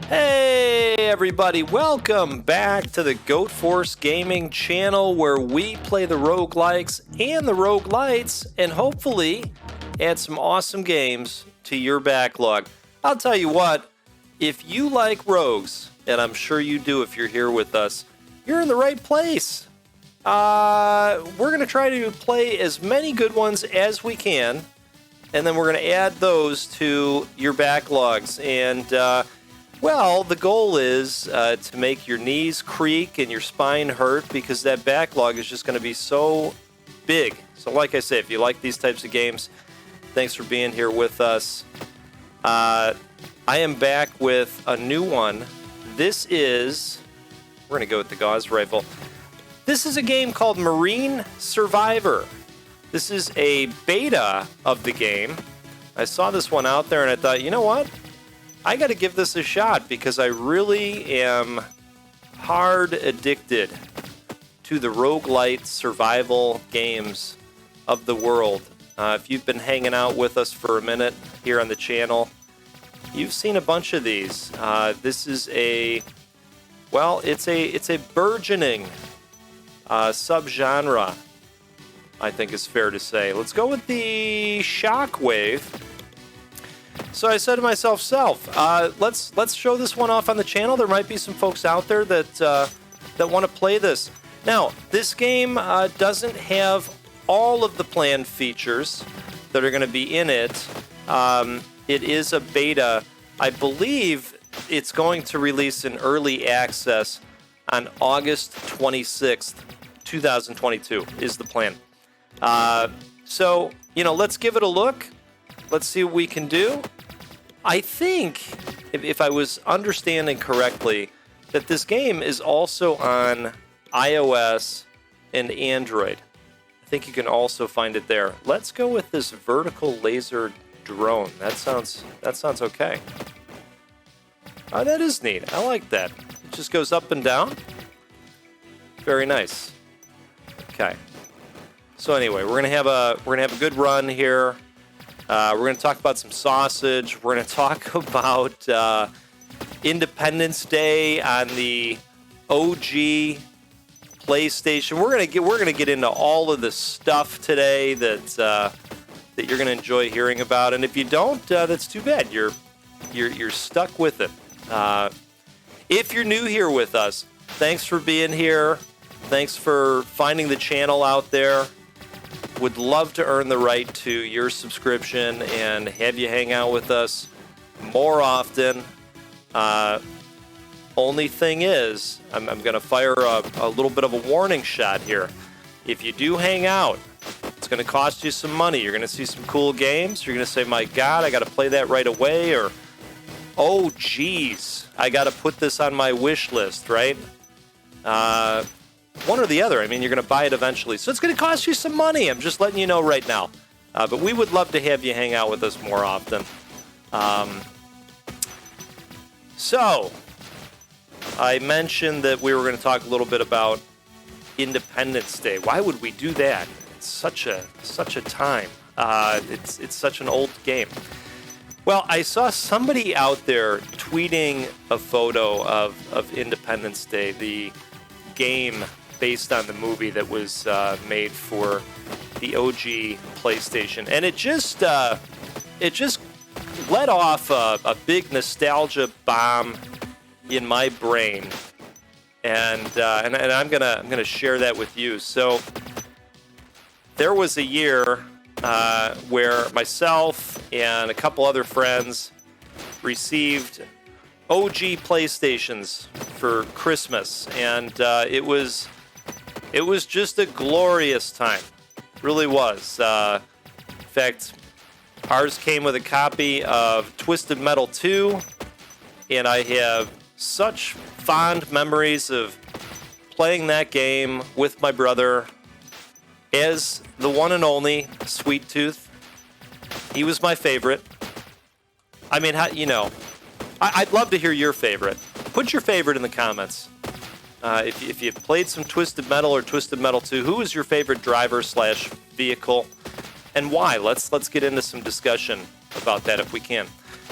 Hey everybody, welcome back to the Goat Force Gaming channel where we play the roguelikes and the roguelites and hopefully add some awesome games to your backlog. I'll tell you what, if you like rogues, and I'm sure you do if you're here with us, you're in the right place. We're going to try to play as many good ones as we can, and then we're going to add those to your backlogs. And, well, the goal is to make your knees creak and your spine hurt because that backlog is just going to be so big. So like I say, if you like these types of games, thanks for being here with us. I am back with a new one. This is, we're going to go with the Gauss rifle. This is a game called Marine Survivor. This is a beta of the game. I saw this one out there and I thought, you know what? I got to give this a shot because I really am hard addicted to the roguelite survival games of the world. If you've been hanging out with us for a minute here on the channel, you've seen a bunch of these. This is it's a burgeoning subgenre, I think is fair to say. Let's go with the Shockwave. So I said to myself, let's show this one off on the channel. There might be some folks out there that want to play this. Now, this game doesn't have all of the planned features that are going to be in it. It is a beta. I believe it's going to release in early access on August 26th, 2022 is the plan. So, let's give it a look. Let's see what we can do. I think, if I was understanding correctly, that this game is also on iOS and Android. I think you can also find it there. Let's go with this vertical laser drone. That sounds okay. Oh, that is neat. I like that. It just goes up and down. Very nice. Okay. So anyway, we're gonna have a good run here. We're going to talk about some sausage. We're going to talk about Independence Day on the OG PlayStation. We're going to get into all of the stuff today that you're going to enjoy hearing about. And if you don't, that's too bad. You're stuck with it. If you're new here with us, thanks for being here. Thanks for finding the channel out there. Would love to earn the right to your subscription and have you hang out with us more often. Only thing is, I'm going to fire a little bit of a warning shot here. If you do hang out, it's going to cost you some money. You're going to see some cool games. You're going to say, my God, I got to play that right away. Or, oh, geez, I got to put this on my wish list, right? One or the other. I mean, you're going to buy it eventually. So it's going to cost you some money. I'm just letting you know right now. But we would love to have you hang out with us more often. So, I mentioned that we were going to talk a little bit about Independence Day. Why would we do that? It's such a time. It's such an old game. Well, I saw somebody out there tweeting a photo of Independence Day, the game based on the movie that was made for the OG PlayStation, and it just let off a big nostalgia bomb in my brain, and I'm gonna share that with you. So there was a year where myself and a couple other friends received OG PlayStations for Christmas, and it was just a glorious time. It really was. In fact, ours came with a copy of Twisted Metal 2, and I have such fond memories of playing that game with my brother as the one and only Sweet Tooth. He was my favorite. I mean, I'd love to hear your favorite. Put your favorite in the comments. If you played some Twisted Metal or Twisted Metal 2, who is your favorite driver / vehicle, and why? Let's get into some discussion about that if we can.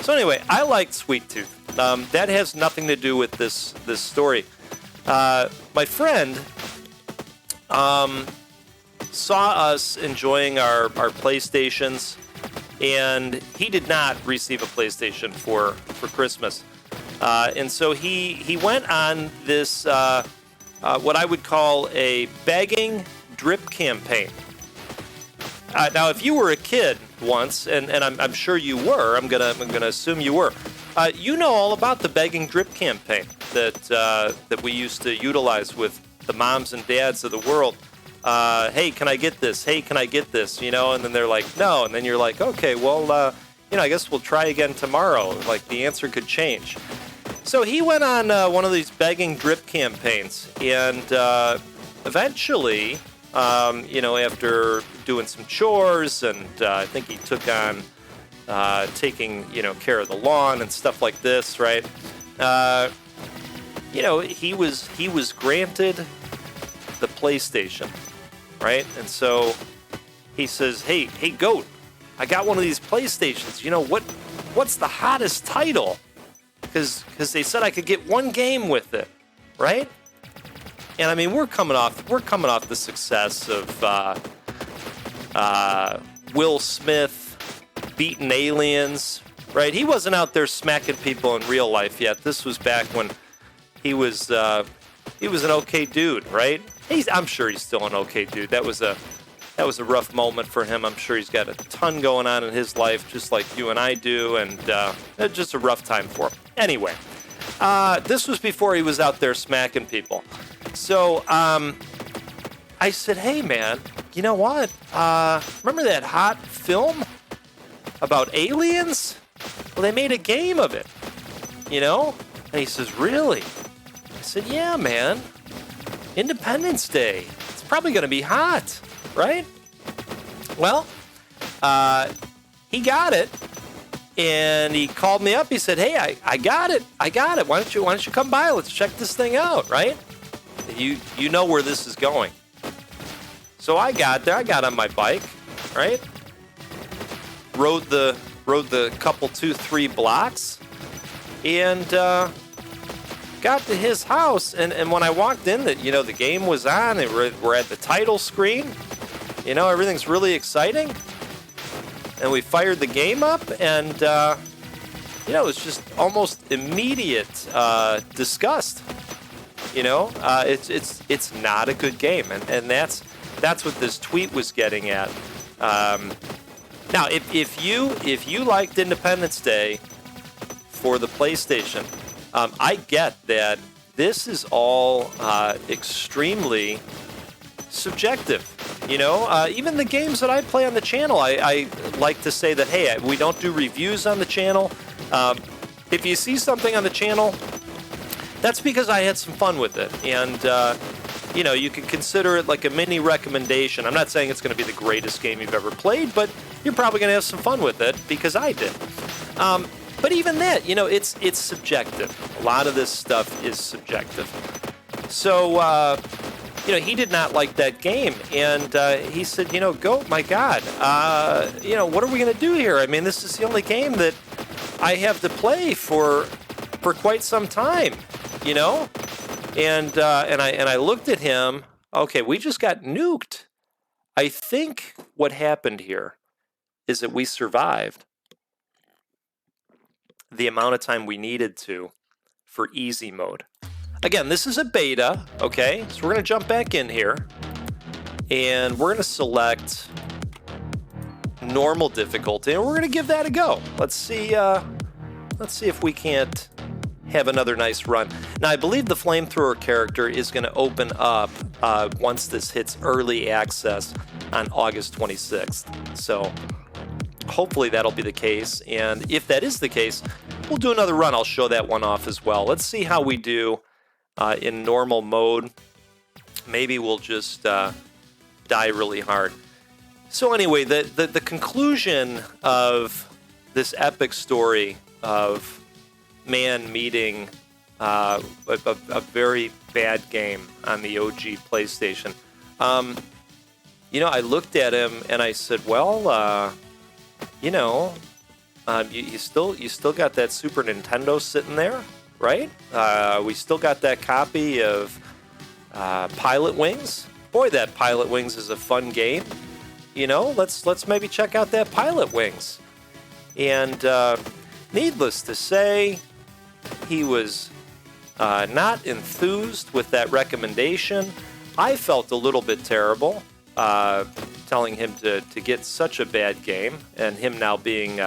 So anyway, I liked Sweet Tooth. That has nothing to do with this story. My friend saw us enjoying our PlayStations, and he did not receive a PlayStation for Christmas. And so he went on this, what I would call a begging drip campaign. Now, if you were a kid once, and I'm sure you were, I'm gonna assume you were, you know all about the begging drip campaign that we used to utilize with the moms and dads of the world. Hey, can I get this? Hey, can I get this? You know, and then they're like, no, and then you're like, okay, well, I guess we'll try again tomorrow. Like, the answer could change. So he went on one of these begging drip campaigns, and eventually, after doing some chores, and I think he took on taking, care of the lawn and stuff like this, right? He was granted the PlayStation, right? And so he says, hey, Goat, I got one of these PlayStations. You know, what's the hottest title? Because they said I could get one game with it, right? And I mean, we're coming off the success of Will Smith beating aliens, right? He wasn't out there smacking people in real life yet. This was back when he was an okay dude, right? I'm sure he's still an okay dude. That was a rough moment for him. I'm sure he's got a ton going on in his life, just like you and I do, and just a rough time for him. Anyway, this was before he was out there smacking people. So I said, hey, man, you know what? Remember that hot film about aliens? Well, they made a game of it, And he says, really? I said, yeah, man. Independence Day. It's probably going to be hot, right? Well, he got it, and he called me up. He said, hey, I got it. Why don't you come by? Let's check this thing out, right? You know where this is going. So I got there. I got on my bike, right? Rode the couple 2-3 blocks, and got to his house. And when I walked in, the game was on. And we're at the title screen. Everything's really exciting. And we fired the game up, and it was just almost immediate disgust. It's not a good game, and that's what this tweet was getting at. Now, if you liked Independence Day for the PlayStation, I get that this is all extremely subjective. Even the games that I play on the channel, I like to say that, hey, we don't do reviews on the channel. If you see something on the channel, that's because I had some fun with it. And, you can consider it like a mini recommendation. I'm not saying it's going to be the greatest game you've ever played, but you're probably going to have some fun with it because I did. But even that, it's subjective. A lot of this stuff is subjective. So, he did not like that game, and he said, Goat, my God, what are we going to do here? I mean, this is the only game that I have to play for quite some time, And I looked at him. Okay, we just got nuked. I think what happened here is that we survived the amount of time we needed to for easy mode. Again, this is a beta, okay? So we're going to jump back in here, and we're going to select normal difficulty, and we're going to give that a go. Let's see if we can't have another nice run. Now, I believe the flamethrower character is going to open up once this hits early access on August 26th. So hopefully that'll be the case, and if that is the case, we'll do another run. I'll show that one off as well. Let's see how we do in normal mode. Maybe we'll just die really hard. So anyway, the conclusion of this epic story of man meeting a very bad game on the OG PlayStation. I looked at him and I said, well, You still got that Super Nintendo sitting there, right? We still got that copy of Pilot Wings. Boy, that Pilot Wings is a fun game. Let's maybe check out that Pilot Wings. And needless to say, he was not enthused with that recommendation. I felt a little bit terrible telling him to get such a bad game, and him now being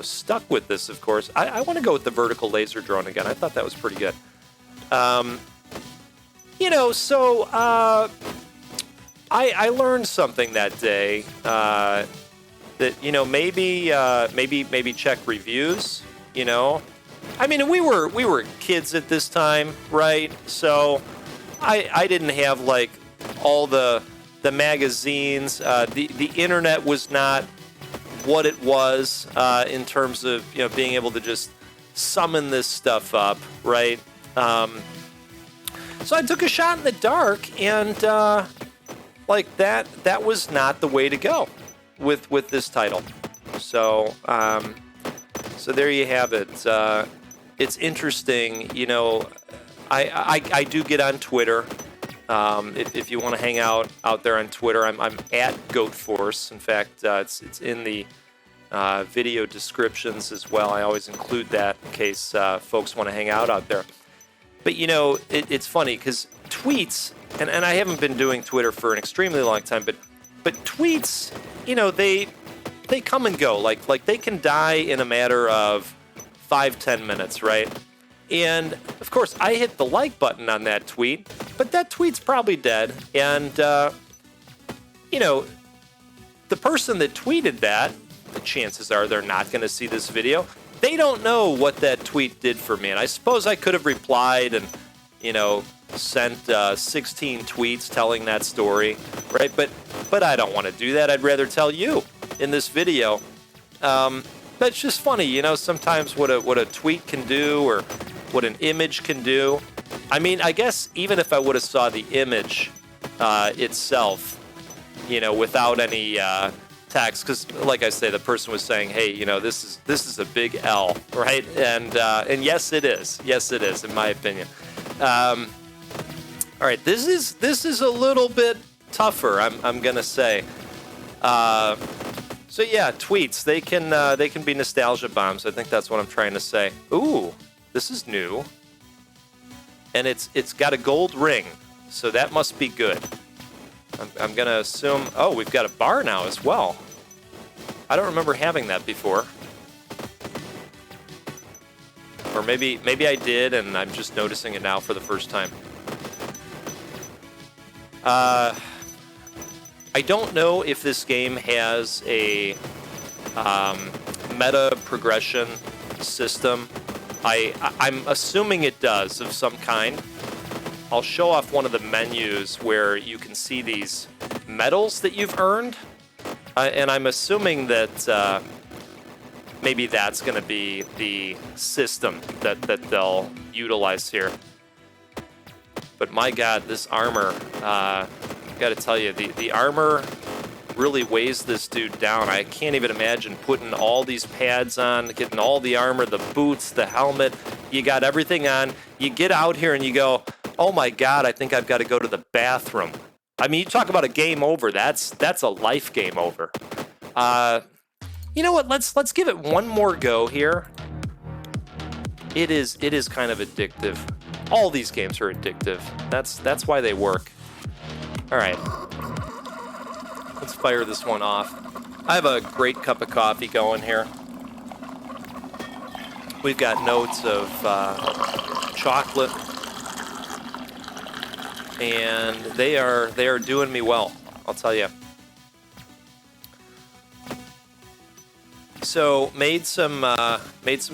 stuck with this, of course. I want to go with the vertical laser drone again. I thought that was pretty good. I learned something that day that maybe check reviews. I mean, we were kids at this time, right? So I didn't have like all the magazines. The internet was not what it was in terms of being able to just summon this stuff up, right? So I took a shot in the dark, and that was not the way to go with this title. So there you have it. It's interesting, I do get on Twitter. If you want to hang out there on Twitter, I'm at GoatForce. In fact, it's in the video descriptions as well. I always include that in case folks want to hang out there. But it's funny because tweets, and I haven't been doing Twitter for an extremely long time, but tweets, they come and go. Like they can die in a matter of 5-10 minutes, right? And of course, I hit the like button on that tweet, but that tweet's probably dead. And the person that tweeted that, the chances are they're not going to see this video. They don't know what that tweet did for me. And I suppose I could have replied and, sent 16 tweets telling that story, right? But I don't want to do that. I'd rather tell you in this video. But it's just funny, sometimes what a tweet can do or what an image can do. I mean, I guess even if I would have saw the image itself, without any text, because like I say, the person was saying, hey, this is a big L, right? And yes, it is. Yes, it is, in my opinion. All right, this is a little bit tougher, I'm gonna say. So yeah, tweets, they can be nostalgia bombs. I think that's what I'm trying to say. Ooh, this is new. And it's got a gold ring, so that must be good. I'm gonna assume, oh, we've got a bar now as well. I don't remember having that before. Or maybe I did and I'm just noticing it now for the first time. I don't know if this game has a meta progression system. I'm assuming it does of some kind. I'll show off one of the menus where you can see these medals that you've earned. And I'm assuming that maybe that's going to be the system that they'll utilize here. But my God, this armor, got to tell you, the armor really weighs this dude down. I can't even imagine putting all these pads on, getting all the armor, the boots, the helmet. You got everything on. You get out here and you go, oh my God, I think I've got to go to the bathroom. I mean, you talk about a game over. That's a life game over. You know what? Let's give it one more go here. It is kind of addictive. All these games are addictive. That's why they work. All right. Let's fire this one off. I have a great cup of coffee going here. We've got notes of chocolate, and they are doing me well, I'll tell you. So made some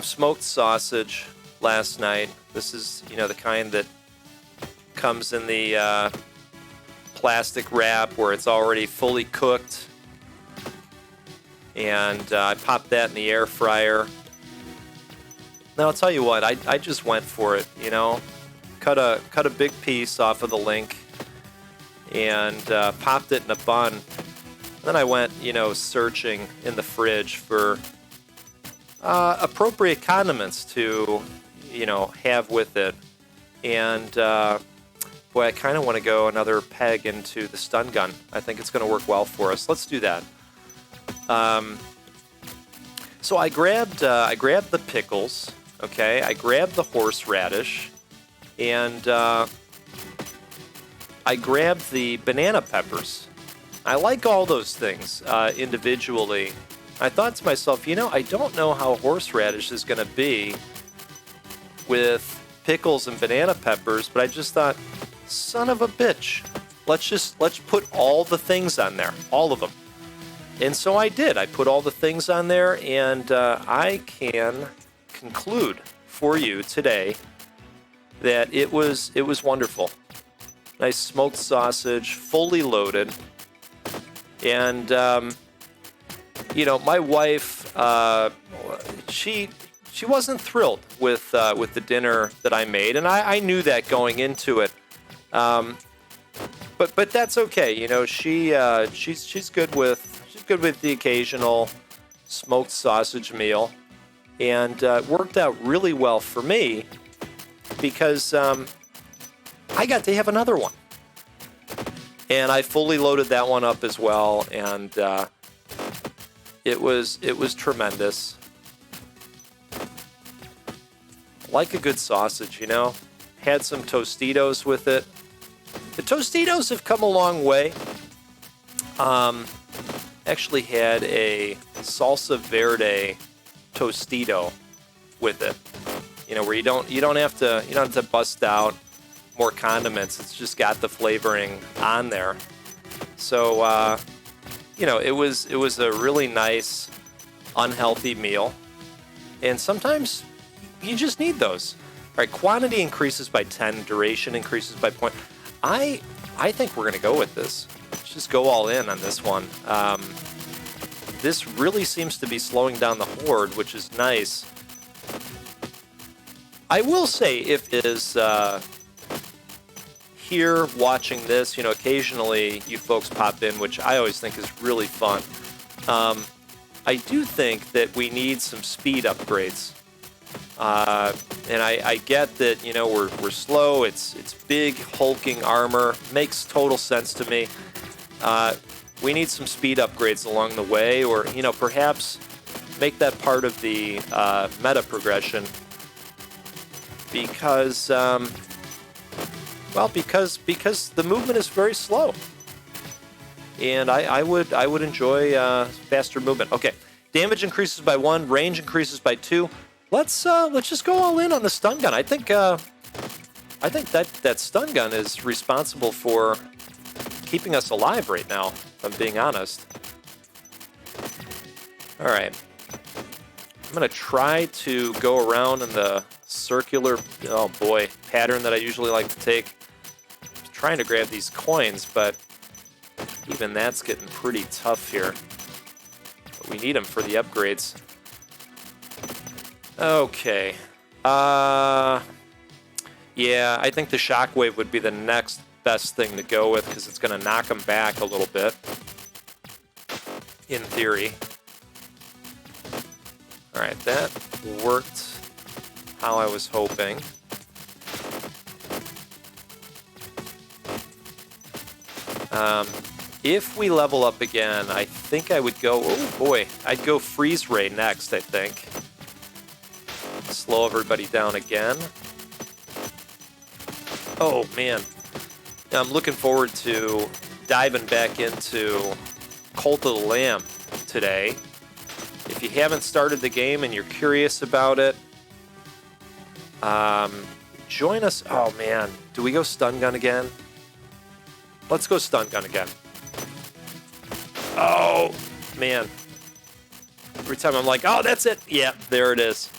smoked sausage last night. This is the kind that comes in the plastic wrap where it's already fully cooked, and I popped that in the air fryer. Now I'll tell you what, I just went for it. Cut a big piece off of the link and popped it in a bun. Then I went searching in the fridge for appropriate condiments to, have with it. And boy, I kind of want to go another peg into the stun gun. I think it's going to work well for us. Let's do that. So I grabbed the pickles. Okay, I grabbed the horseradish, and I grabbed the banana peppers. I like all those things individually. I thought to myself, I don't know how horseradish is going to be with pickles and banana peppers, but I just thought, son of a bitch, let's put all the things on there, all of them. And so I did. I put all the things on there, and I can conclude for you today that it was wonderful. Nice smoked sausage, fully loaded, and my wife, she wasn't thrilled with the dinner that I made, and I knew that going into it. But that's okay. She's good with the occasional smoked sausage meal, and worked out really well for me because I got to have another one, and I fully loaded that one up as well, and it was tremendous. Like a good sausage, Had some Tostitos with it. The Tostitos have come a long way. Actually had a salsa verde Tostito with it. Where you don't have to bust out more condiments. It's just got the flavoring on there. So it was a really nice, unhealthy meal. And sometimes you just need those. All right, quantity increases by 10, duration increases by point. I think we're going to go with this. Let's just go all in on this one. This really seems to be slowing down the horde, which is nice. I will say, if it is here watching this, occasionally you folks pop in, which I always think is really fun. I do think that we need some speed upgrades. And I get that, we're slow. It's big, hulking armor. Makes total sense to me. We need some speed upgrades along the way, or, perhaps make that part of the meta progression. Because, because the movement is very slow. And I would enjoy faster movement. Okay, damage increases by 1, range increases by 2. Let's just go all in on the stun gun. I think that stun gun is responsible for keeping us alive right now, if I'm being honest. All right. I'm going to try to go around in the circular, pattern that I usually like to take. I'm trying to grab these coins, but even that's getting pretty tough here. But we need them for the upgrades. Okay. Yeah, I think the shockwave would be the next best thing to go with, because it's going to knock them back a little bit, in theory. Alright, that worked how I was hoping. If we level up again, I think I would go... Oh boy, I'd go freeze ray next, I think. Slow everybody down again. Oh man, I'm looking forward to diving back into Cult of the Lamb today. If you haven't started the game and you're curious about it, join us. Oh man, do we go stun gun again? Let's go stun gun again. Oh man, every time I'm like, oh, that's it. Yeah, there it is.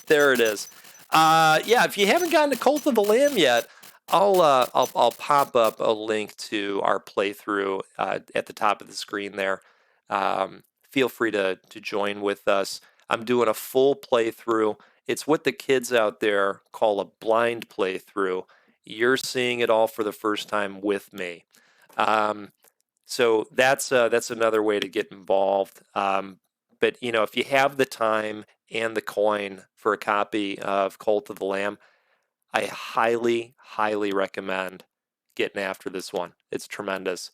There it is. Yeah, if you haven't gotten to Cult of the Lamb yet, I'll pop up a link to our playthrough at the top of the screen there. Feel free to join with us. I'm doing a full playthrough. It's what the kids out there call a blind playthrough. You're seeing it all for the first time with me. So that's another way to get involved. but if you have the time and the coin for a copy of Cult of the Lamb, I highly, highly recommend getting after this one. It's tremendous.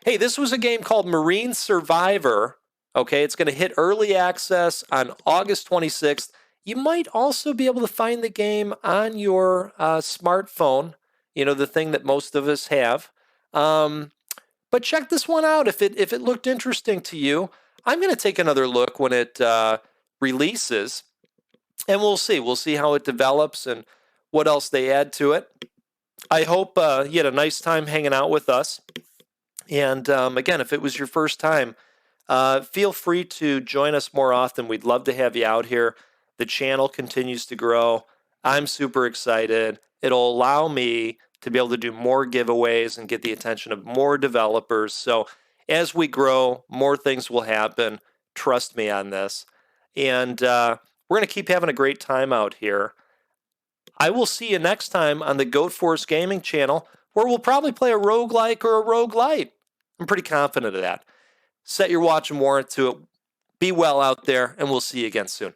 Hey, this was a game called Marine Survivor. Okay, it's going to hit early access on August 26th. You might also be able to find the game on your smartphone, the thing that most of us have. But check this one out if it looked interesting to you. I'm going to take another look when it releases, and we'll see. We'll see how it develops and what else they add to it. I hope you had a nice time hanging out with us. And again, if it was your first time, feel free to join us more often. We'd love to have you out here. The channel continues to grow. I'm super excited. It'll allow me to be able to do more giveaways and get the attention of more developers. So as we grow, more things will happen. Trust me on this. And we're going to keep having a great time out here. I will see you next time on the Goat Force Gaming channel, where we'll probably play a roguelike or a roguelite. I'm pretty confident of that. Set your watch and warrant to it. Be well out there, and we'll see you again soon.